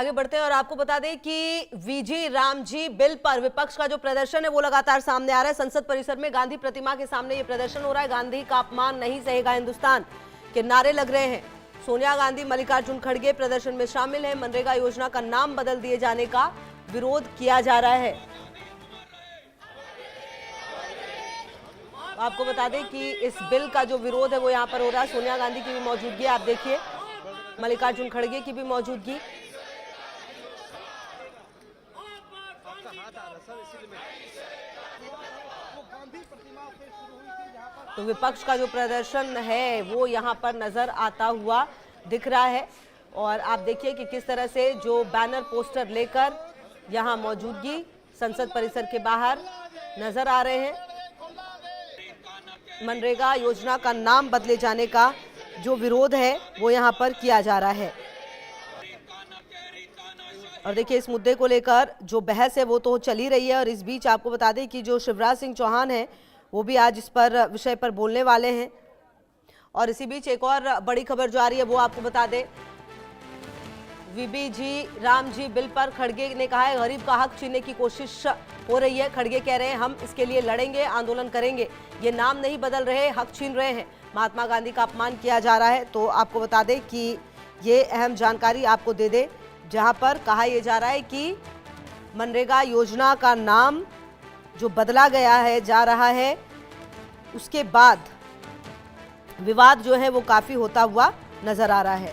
आगे बढ़ते हैं और आपको बता दें कि वीजी रामजी बिल पर विपक्ष का जो प्रदर्शन है वो लगातार सामने आ रहा है। संसद परिसर में गांधी प्रतिमा के सामने ये प्रदर्शन हो रहा है। गांधी का अपमान नहीं सहेगा हिंदुस्तान के नारे लग रहे हैं। सोनिया गांधी, मल्लिकार्जुन खड़गे प्रदर्शन में शामिल है। मनरेगा योजना का नाम बदल दिए जाने का विरोध किया जा रहा है। आपको बता दें कि इस बिल का जो विरोध है वो यहाँ पर हो रहा है। सोनिया गांधी की भी मौजूदगी आप देखिए, मल्लिकार्जुन खड़गे की भी मौजूदगी। तो विपक्ष का जो प्रदर्शन है वो यहाँ पर नजर आता हुआ दिख रहा है और आप देखिए कि किस तरह से जो बैनर पोस्टर लेकर यहाँ मौजूदगी संसद परिसर के बाहर नजर आ रहे हैं। मनरेगा योजना का नाम बदले जाने का जो विरोध है वो यहाँ पर किया जा रहा है और देखिए इस मुद्दे को लेकर जो बहस है वो तो चल ही रही है। और इस बीच आपको बता दें कि जो शिवराज सिंह चौहान है वो भी आज इस पर विषय पर बोलने वाले हैं। और इसी बीच एक और बड़ी खबर जो आ रही है वो आपको बता दें, वीबीजी रामजी बिल पर खड़गे ने कहा है गरीब का हक छीनने की कोशिश हो रही है। खड़गे कह रहे हैं हम इसके लिए लड़ेंगे, आंदोलन करेंगे। ये नाम नहीं बदल रहे, हक छीन रहे हैं। महात्मा गांधी का अपमान किया जा रहा है। तो आपको बता दें कि ये अहम जानकारी आपको दे दें, जहां पर कहा यह जा रहा है कि मनरेगा योजना का नाम जो बदला गया है जा रहा है, उसके बाद विवाद जो है वो काफी होता हुआ नजर आ रहा है।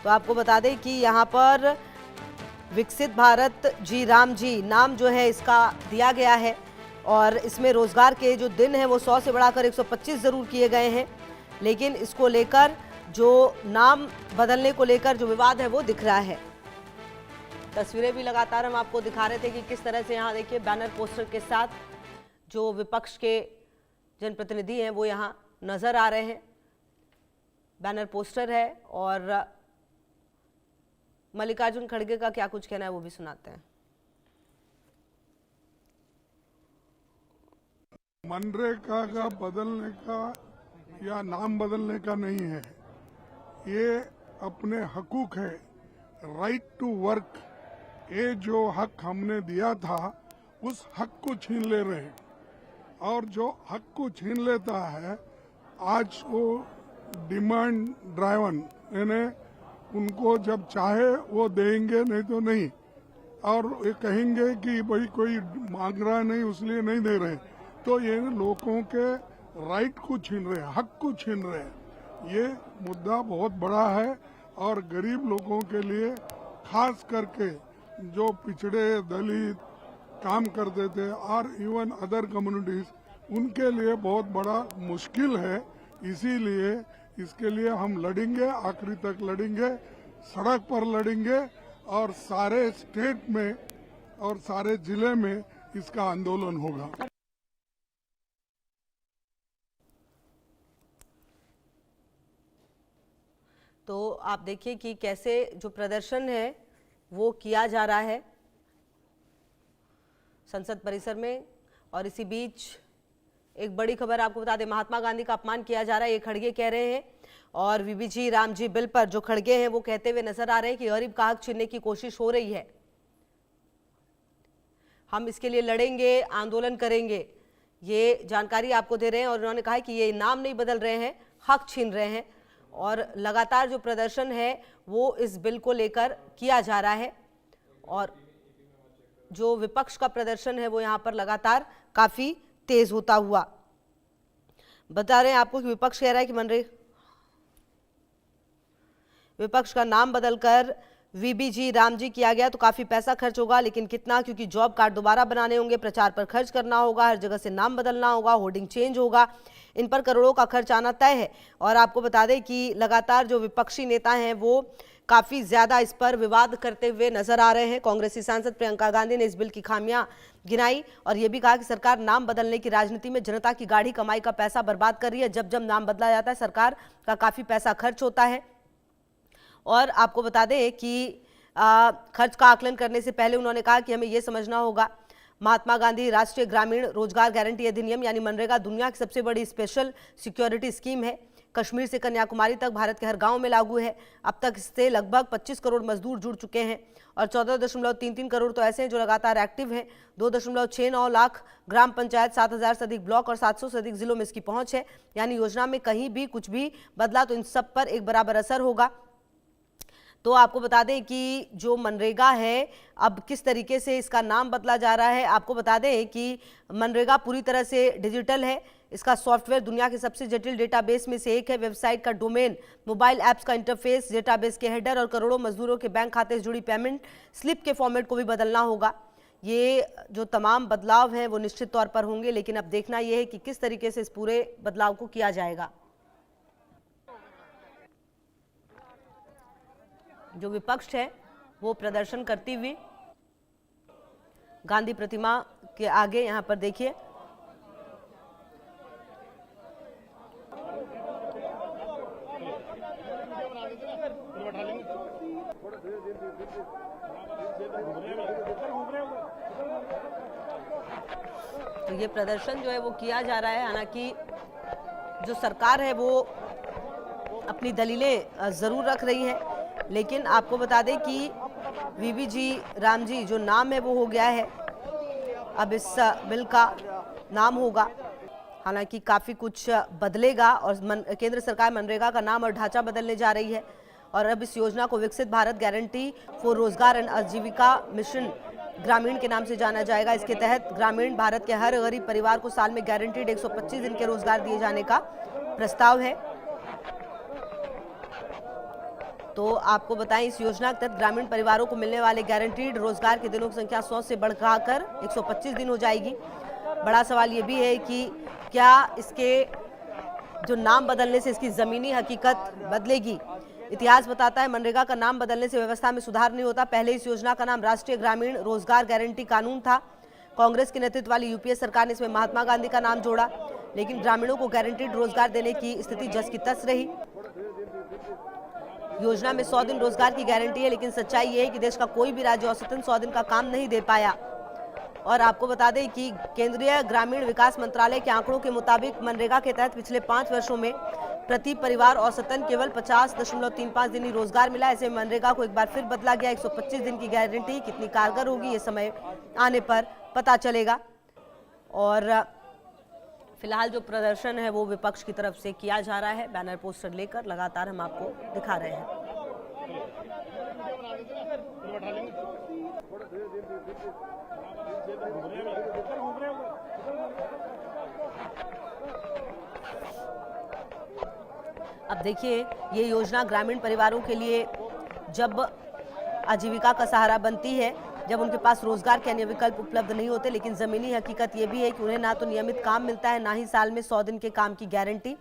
तो आपको बता दें कि यहाँ पर विकसित भारत जी राम जी नाम जो है इसका दिया गया है और इसमें रोजगार के जो दिन हैं वो 100 से बढ़ाकर 125 जरूर किए गए हैं। लेकिन इसको लेकर जो नाम बदलने को लेकर जो विवाद है वो दिख रहा है। तस्वीरें भी लगातार हम आपको दिखा रहे थे कि किस तरह से यहाँ देखिए बैनर पोस्टर के साथ जो विपक्ष के जनप्रतिनिधि हैं वो यहाँ नजर आ रहे हैं। बैनर पोस्टर है और मल्लिकार्जुन खड़गे का क्या कुछ कहना है वो भी सुनाते हैं। मनरेगा का बदलने का या नाम बदलने का नहीं है, ये अपने हकूक है, राइट टू वर्क। ये जो हक हमने दिया था उस हक को छीन ले रहे हैं और जो हक को छीन लेता है आज वो डिमांड ड्राइवन, यानी उनको जब चाहे वो देंगे नहीं तो नहीं, और ये कहेंगे कि भाई कोई मांग रहा नहीं इसलिए नहीं दे रहे। तो ये लोगों के राइट को छीन रहे हैं, हक को छीन रहे हैं। ये मुद्दा बहुत बड़ा है और गरीब लोगों के लिए, खास करके जो पिछड़े दलित काम करते थे और इवन अदर कम्युनिटीज, उनके लिए बहुत बड़ा मुश्किल है। इसीलिए इसके लिए हम लड़ेंगे, आखिरी तक लड़ेंगे, सड़क पर लड़ेंगे और सारे स्टेट में और सारे जिले में इसका आंदोलन होगा। तो आप देखिए कि कैसे जो प्रदर्शन है वो किया जा रहा है संसद परिसर में। और इसी बीच एक बड़ी खबर आपको बता दें, महात्मा गांधी का अपमान किया जा रहा है, ये खड़गे कह रहे हैं। और वीबीजी रामजी बिल पर जो खड़गे हैं वो कहते हुए नजर आ रहे हैं कि गरीब का हक छीनने की कोशिश हो रही है, हम इसके लिए लड़ेंगे, आंदोलन करेंगे। ये जानकारी आपको दे रहे हैं और उन्होंने कहा कि ये नाम नहीं बदल रहे हैं, हक छीन रहे हैं। और लगातार जो प्रदर्शन है वो इस बिल को लेकर किया जा रहा है और जो विपक्ष का प्रदर्शन है वो यहाँ पर लगातार काफी तेज होता हुआ। बता रहे हैं आपको कि विपक्ष कह रहा है कि विपक्ष का नाम बदलकर वीबीजी रामजी किया गया तो काफी पैसा खर्च होगा, लेकिन कितना, क्योंकि जॉब कार्ड दोबारा बनाने होंगे, प्रचार पर खर्च करना होगा, हर जगह से नाम बदलना होगा, होर्डिंग चेंज होगा, इन पर करोड़ों का खर्च आना तय है। और आपको बता दें कि लगातार जो विपक्षी नेता हैं वो काफी ज्यादा इस पर विवाद करते हुए नजर आ रहे हैं। कांग्रेसी सांसद प्रियंका गांधी ने इस बिल की खामियां गिनाई और ये भी कहा कि सरकार नाम बदलने की राजनीति में जनता की गाढ़ी कमाई का पैसा बर्बाद कर रही है। जब जब नाम बदला जाता है सरकार का काफी पैसा खर्च होता है। और आपको बता दें कि खर्च का आकलन करने से पहले उन्होंने कहा कि हमें यह समझना होगा, महात्मा गांधी राष्ट्रीय ग्रामीण रोजगार गारंटी अधिनियम यानी मनरेगा दुनिया की सबसे बड़ी स्पेशल सिक्योरिटी स्कीम है। कश्मीर से कन्याकुमारी तक भारत के हर गांव में लागू है। अब तक इससे लगभग 25 करोड़ मजदूर जुड़ चुके हैं और 14.33 करोड़ तो ऐसे हैं जो लगातार एक्टिव हैं। 2.69 लाख ग्राम पंचायत, 7,000 से अधिक ब्लॉक और 700 से अधिक जिलों में इसकी पहुंच है। यानी योजना में कहीं भी कुछ भी बदला तो इन सब पर एक बराबर असर होगा। तो आपको बता दें कि जो मनरेगा है, अब किस तरीके से इसका नाम बदला जा रहा है। आपको बता दें कि मनरेगा पूरी तरह से डिजिटल है। इसका सॉफ्टवेयर दुनिया के सबसे जटिल डेटाबेस में से एक है। वेबसाइट का डोमेन, मोबाइल ऐप्स का इंटरफेस, डेटाबेस के हेडर और करोड़ों मजदूरों के बैंक खाते से जुड़ी पेमेंट स्लिप के फॉर्मेट को भी बदलना होगा। ये जो तमाम बदलाव हैं वो निश्चित तौर पर होंगे, लेकिन अब देखना यह है कि किस तरीके से इस पूरे बदलाव को किया जाएगा। जो विपक्ष है वो प्रदर्शन करती हुई गांधी प्रतिमा के आगे, यहां पर देखिए, तो ये प्रदर्शन जो है वो किया जा रहा है। हालांकि जो सरकार है वो अपनी दलीलें जरूर रख रही है, लेकिन आपको बता दें कि वीबीजी रामजी जो नाम है वो हो गया है, अब इस बिल का नाम होगा। हालांकि काफ़ी कुछ बदलेगा और केंद्र सरकार मनरेगा का नाम और ढांचा बदलने जा रही है और अब इस योजना को विकसित भारत गारंटी फॉर रोजगार एंड आजीविका मिशन ग्रामीण के नाम से जाना जाएगा। इसके तहत ग्रामीण भारत के हर गरीब परिवार को साल में गारंटीड 125 दिन के रोजगार दिए जाने का प्रस्ताव है। तो आपको बताएं, इस योजना के तहत ग्रामीण परिवारों को मिलने वाले गारंटीड रोजगार के दिनों की संख्या 100 से बढ़ाकर 125 दिन हो जाएगी। बड़ा सवाल ये भी है कि क्या इसके जो नाम बदलने से इसकी जमीनी हकीकत बदलेगी। इतिहास बताता है मनरेगा का नाम बदलने से व्यवस्था में सुधार नहीं होता। पहले इस योजना का नाम राष्ट्रीय ग्रामीण रोजगार गारंटी कानून था। कांग्रेस के नेतृत्व वाली यूपीए सरकार ने इसमें महात्मा गांधी का नाम जोड़ा, लेकिन ग्रामीणों को गारंटीड रोजगार देने की स्थिति जस की तस रही। योजना में 100 दिन रोजगार की गारंटी है, लेकिन सच्चाई ये है कि देश का कोई भी राज्य औसतन 100 दिन का काम नहीं दे पाया। और आपको बता दें कि केंद्रीय ग्रामीण विकास मंत्रालय के आंकड़ों के मुताबिक मनरेगा के तहत पिछले 5 वर्षों में प्रति परिवार औसतन केवल 50.35 दिन ही रोजगार मिला। ऐसे में मनरेगा को एक बार फिर बदला गया। 125 दिन की गारंटी कितनी कारगर होगी ये समय आने पर पता चलेगा। और फिलहाल जो प्रदर्शन है वो विपक्ष की तरफ से किया जा रहा है, बैनर पोस्टर लेकर लगातार हम आपको दिखा रहे हैं। अब देखिए, ये योजना ग्रामीण परिवारों के लिए जब आजीविका का सहारा बनती है, जब उनके पास रोजगार के अन्य विकल्प उपलब्ध नहीं होते। लेकिन जमीनी हकीकत ये भी है कि उन्हें ना तो नियमित काम मिलता है, ना ही साल में 100 दिन के काम की गारंटी।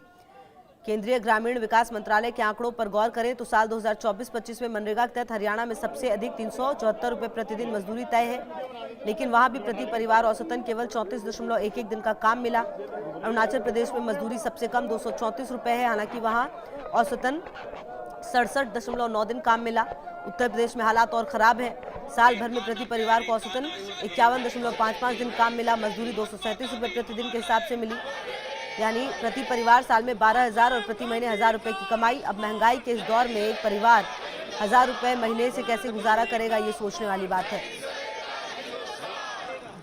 केंद्रीय ग्रामीण विकास मंत्रालय के आंकड़ों पर गौर करें तो साल 2024-25 में मनरेगा के तहत हरियाणा में सबसे अधिक 374 रुपये प्रतिदिन मजदूरी तय है, लेकिन वहां भी प्रति परिवार औसतन केवल 34.11 दिन का काम मिला। अरुणाचल प्रदेश में मजदूरी सबसे कम 234 रुपये है, हालांकि वहां औसतन 67.9 दिन काम मिला। उत्तर प्रदेश में हालात और खराब है। साल भर में प्रति परिवार को औसतन 51.55 दिन काम मिला। मजदूरी 237 रुपये प्रतिदिन के हिसाब से मिली, यानी प्रति परिवार साल में 12,000 और प्रति महीने 1,000 रुपये की कमाई। अब महंगाई के इस दौर में एक परिवार 1,000 रुपये महीने से कैसे गुजारा करेगा, ये सोचने वाली बात है।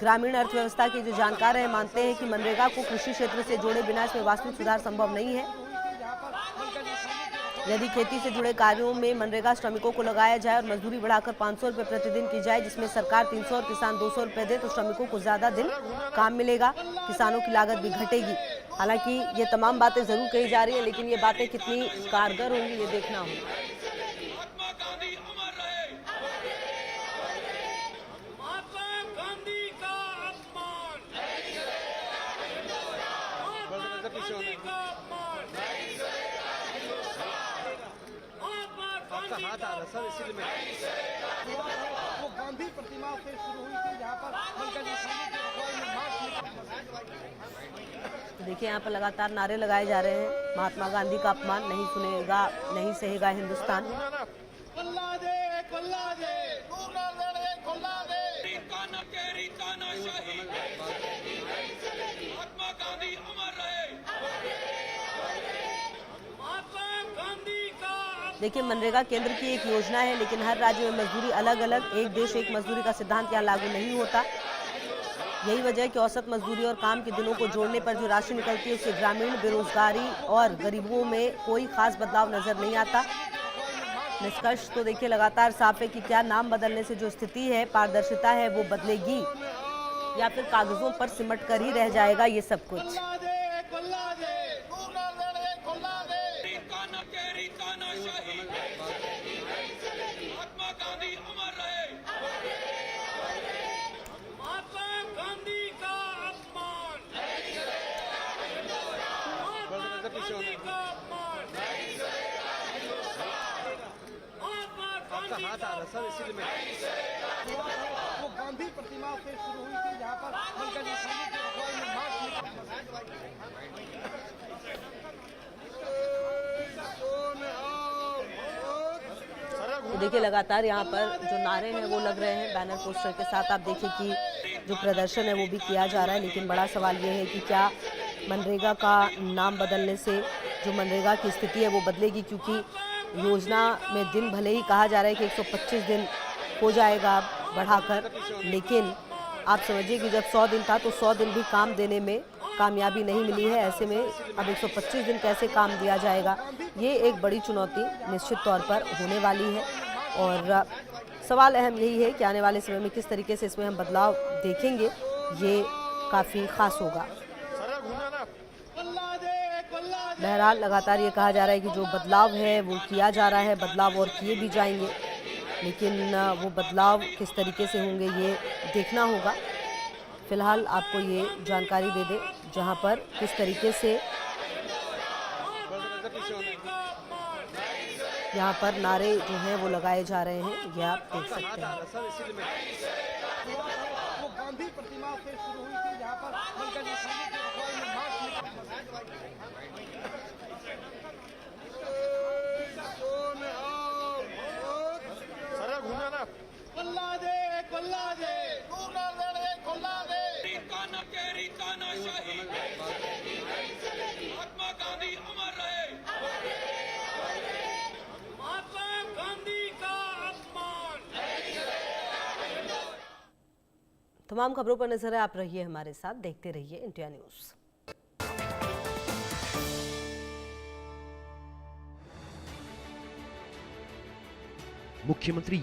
ग्रामीण अर्थव्यवस्था के जो जानकार हैं मानते हैं कि मनरेगा को कृषि क्षेत्र से जोड़े बिना इसमें वास्तविक सुधार संभव नहीं है। यदि खेती से जुड़े कार्यों में मनरेगा श्रमिकों को लगाया जाए और मजदूरी बढ़ाकर 500 रुपये प्रतिदिन की जाए, जिसमें सरकार 300 और किसान 200 रुपये दे, तो श्रमिकों को ज्यादा दिन काम मिलेगा, किसानों की लागत भी घटेगी। हालांकि ये तमाम बातें जरूर कही जा रही है, लेकिन ये बातें कितनी कारगर होंगी ये देखना होगा। हाथ आ रहा सर, इसीलिए वो गांधी प्रतिमा से शुरू हुई थी जहाँ पर देखिए, यहाँ पर लगातार नारे लगाए जा रहे हैं। महात्मा गांधी का अपमान नहीं सुनेगा, नहीं सहेगा हिंदुस्तान। देखिए, मनरेगा केंद्र की एक योजना है, लेकिन हर राज्य में मजदूरी अलग अलग, एक देश एक मजदूरी का सिद्धांत यहाँ लागू नहीं होता। यही वजह है कि औसत मजदूरी और काम के दिनों को जोड़ने पर जो राशि निकलती है उससे ग्रामीण बेरोजगारी और गरीबों में कोई खास बदलाव नजर नहीं आता। निष्कर्ष तो देखिए लगातार साफ है कि क्या नाम बदलने से जो स्थिति है, पारदर्शिता है, वो बदलेगी या फिर कागजों पर सिमट कर ही रह जाएगा ये सब कुछ। आपका हाथ आ रहा सर, इसीलिए मैं वो गांधी प्रतिमा से शुरू हुई थी जहाँ पर तो देखिए लगातार यहाँ पर जो नारे हैं वो लग रहे हैं बैनर पोस्टर के साथ। आप देखिए कि जो प्रदर्शन है वो भी किया जा रहा है, लेकिन बड़ा सवाल ये है कि क्या मनरेगा का नाम बदलने से जो मनरेगा की स्थिति है वो बदलेगी, क्योंकि योजना में दिन भले ही कहा जा रहा है कि 125 दिन हो जाएगा बढ़ाकर, लेकिन आप समझिए कि जब 100 दिन था तो 100 दिन भी काम देने में कामयाबी नहीं मिली है। ऐसे में अब 125 दिन कैसे काम दिया जाएगा, ये एक बड़ी चुनौती निश्चित तौर पर होने वाली है। और सवाल अहम यही है कि आने वाले समय में किस तरीके से इसमें हम बदलाव देखेंगे, ये काफ़ी खास होगा। बहरहाल लगातार ये कहा जा रहा है कि जो बदलाव है वो किया जा रहा है, बदलाव और किए भी जाएंगे, लेकिन वो बदलाव किस तरीके से होंगे ये देखना होगा। फिलहाल आपको ये जानकारी दे दें जहां पर किस तरीके से यहाँ पर नारे जो हैं वो लगाए जा रहे हैं, ये आप देख सकते हैं। सर, इसीलिए मैं वो गांधी प्रतिमा से शुरू हुई थी जहाँ पर तमाम खबरों पर नजर है, आप रहिए हमारे साथ, देखते रहिए इंडिया न्यूज़। मुख्यमंत्री